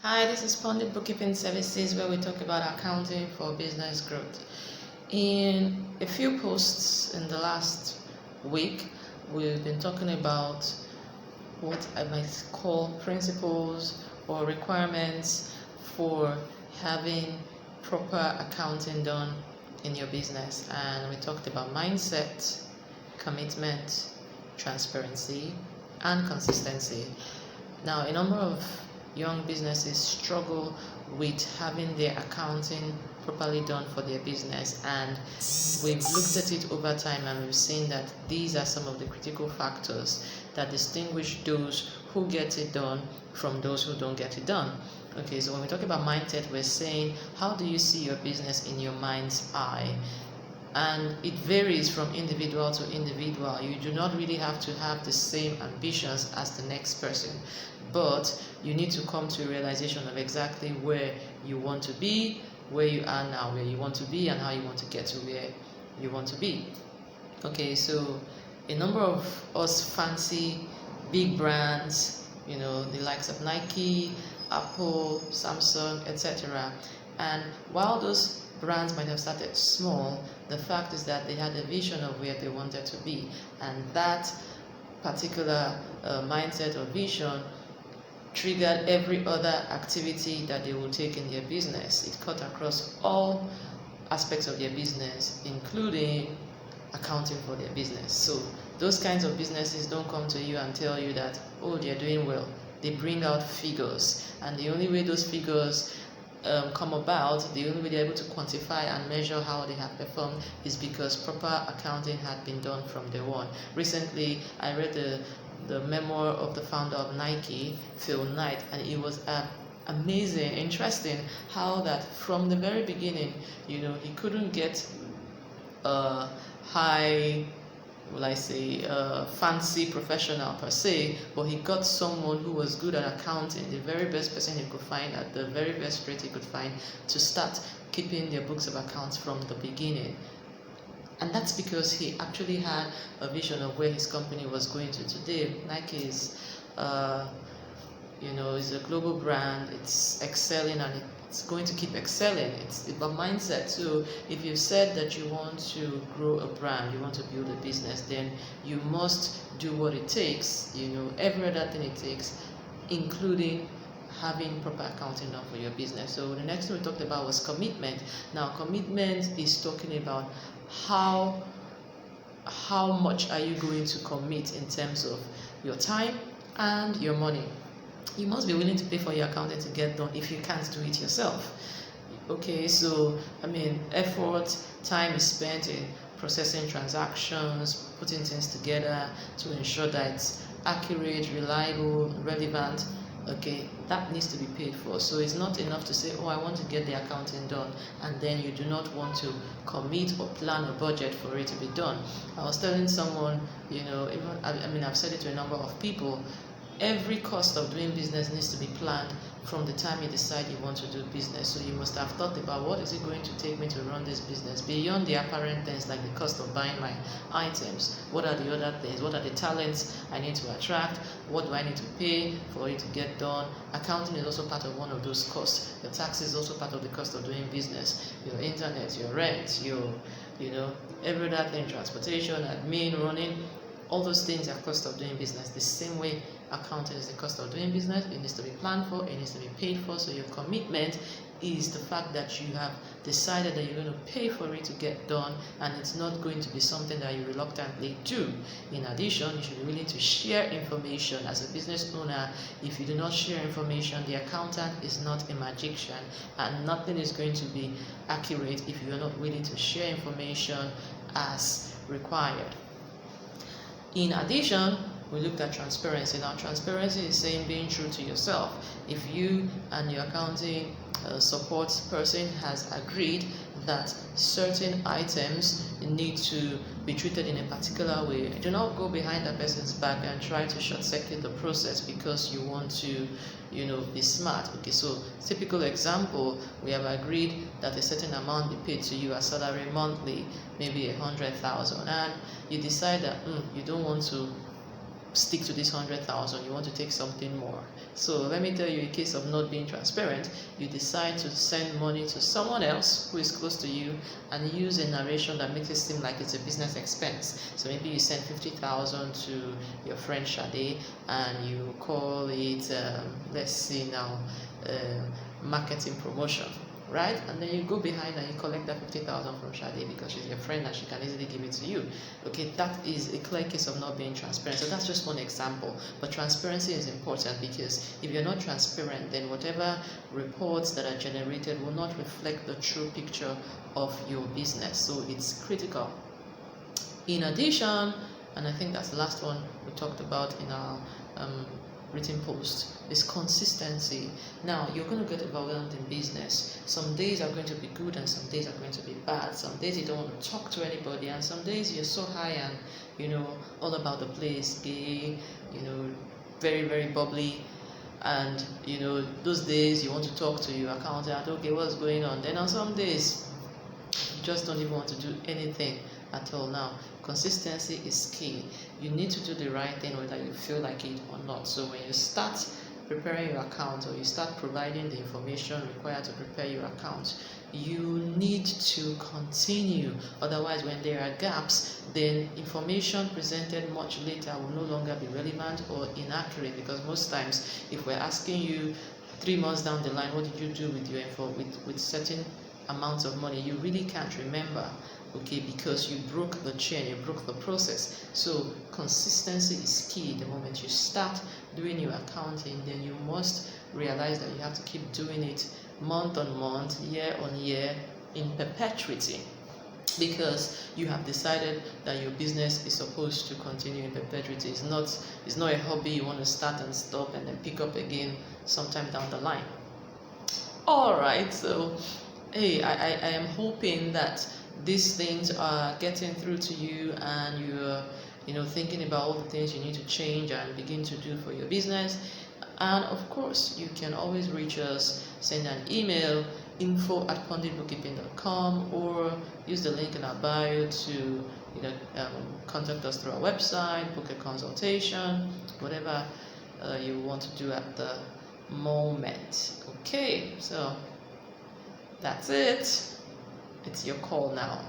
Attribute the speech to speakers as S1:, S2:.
S1: Hi, this is Pondit Bookkeeping Services where we talk about accounting for business growth. In a few posts in the last week, we've been talking about what I might call principles or requirements for having proper accounting done in your business. And we talked about mindset, commitment, transparency, and consistency. Now, a number of young businesses struggle with having their accounting properly done for their business, and we've looked at it over time and we've seen that these are some of the critical factors that distinguish those who get it done from those who don't get it done. Okay, so when we talk about mindset, we're saying, how do you see your business in your mind's eye? And it varies from individual to individual. You do not really have to have the same ambitions as the next person, but you need to come to a realization of exactly where you want to be, where you are now, where you want to be, and how you want to get to where you want to be. Okay, so a number of us fancy big brands, the likes of Nike, Apple, Samsung, etc. And while those brands might have started small, the fact is that they had a vision of where they wanted to be, and that particular mindset or vision triggered every other activity that they will take in their business. It cut across all aspects of their business, including accounting for their business. So those kinds of businesses don't come to you and tell you that, oh, they're doing well. They bring out figures, and the only way those figures come about, the only way they're able to quantify and measure how they have performed is because proper accounting had been done from day one. Recently, I read the memoir of the founder of Nike, Phil Knight, and it was amazing, interesting how that from the very beginning, he couldn't get a high, fancy professional per se, but he got someone who was good at accounting, the very best person he could find at the very best rate he could find, to start keeping their books of accounts from the beginning. And that's because he actually had a vision of where his company was going to today. Nike is, is a global brand. It's excelling and it's going to keep excelling. It's about mindset. So if you've said that you want to grow a brand, you want to build a business, then you must do what it takes, every other thing it takes, including having proper accounting done for your business. So the next thing we talked about was commitment. Now, commitment is talking about how much are you going to commit in terms of your time and your money. You must be willing to pay for your accounting to get done if you can't do it yourself. Okay, so effort, time is spent in processing transactions, putting things together to ensure that it's accurate, reliable, relevant. Okay, that needs to be paid for. So it's not enough to say, oh, I want to get the accounting done, and then you do not want to commit or plan a budget for it to be done. I was telling someone, I've said it to a number of people, every cost of doing business needs to be planned from the time you decide you want to do business. So you must have thought about, what is it going to take me to run this business beyond the apparent things like the cost of buying my items. What are the other things? What are the talents I need to attract? What do I need to pay for it to get done? Accounting is also part of one of those costs. Your tax is also part of the cost of doing business. Your internet, your rent, your every other thing, transportation, admin, running, all those things are cost of doing business. The same way accounting is the cost of doing business. It needs to be planned for, it needs to be paid for. So your commitment is the fact that you have decided that you're going to pay for it to get done, and it's not going to be something that you reluctantly do. In addition, you should be willing to share information. As a business owner, if you do not share information, the accountant is not a magician, and nothing is going to be accurate if you are not willing to share information as required. In addition, we looked at transparency. Now, transparency is saying being true to yourself. If you and your accounting support person has agreed that certain items need to be treated in a particular way, do not go behind that person's back and try to short-circuit the process because you want to be smart. Okay, so typical example, we have agreed that a certain amount be paid to you as salary monthly, maybe 100,000, and you decide that you don't want to stick to this 100,000, you want to take something more. So let me tell you, in case of not being transparent, you decide to send money to someone else who is close to you and use a narration that makes it seem like it's a business expense. So maybe you send 50,000 to your friend Shade and you call it, let's see now, marketing promotion, right? And then you go behind and you collect that 50,000 from Shade because she's your friend and she can easily give it to you. Okay, that is a clear case of not being transparent. So that's just one example. But transparency is important because if you're not transparent, then whatever reports that are generated will not reflect the true picture of your business. So it's critical. In addition, and I think that's the last one we talked about in our written post, is consistency. Now, you're going to get overwhelmed in business. Some days are going to be good and some days are going to be bad. Some days you don't want to talk to anybody, and some days you're so high and, all about the place, gay, very, very bubbly. And, those days you want to talk to your accountant, okay, what's going on? Then on some days, you just don't even want to do anything at all. Now, consistency is key. You need to do the right thing whether you feel like it or not. So when you start preparing your account or you start providing the information required to prepare your account, you need to continue. Otherwise, when there are gaps, then information presented much later will no longer be relevant or inaccurate, because most times if we're asking you 3 months down the line, what did you do with your info with certain amounts of money, you really can't remember, okay, because you broke the chain, you broke the process. So consistency is key. The moment you start doing your accounting, then you must realize that you have to keep doing it month on month, year on year, in perpetuity, because you have decided that your business is supposed to continue in perpetuity. It's not a hobby you want to start and stop and then pick up again sometime down the line. All right, so hey, I am hoping that these things are getting through to you and you're thinking about all the things you need to change and begin to do for your business. And of course, you can always reach us, send an email, info@ponditbookkeeping.com, or use the link in our bio to contact us through our website, book a consultation, whatever you want to do at the moment. Okay, so that's it. It's your call now.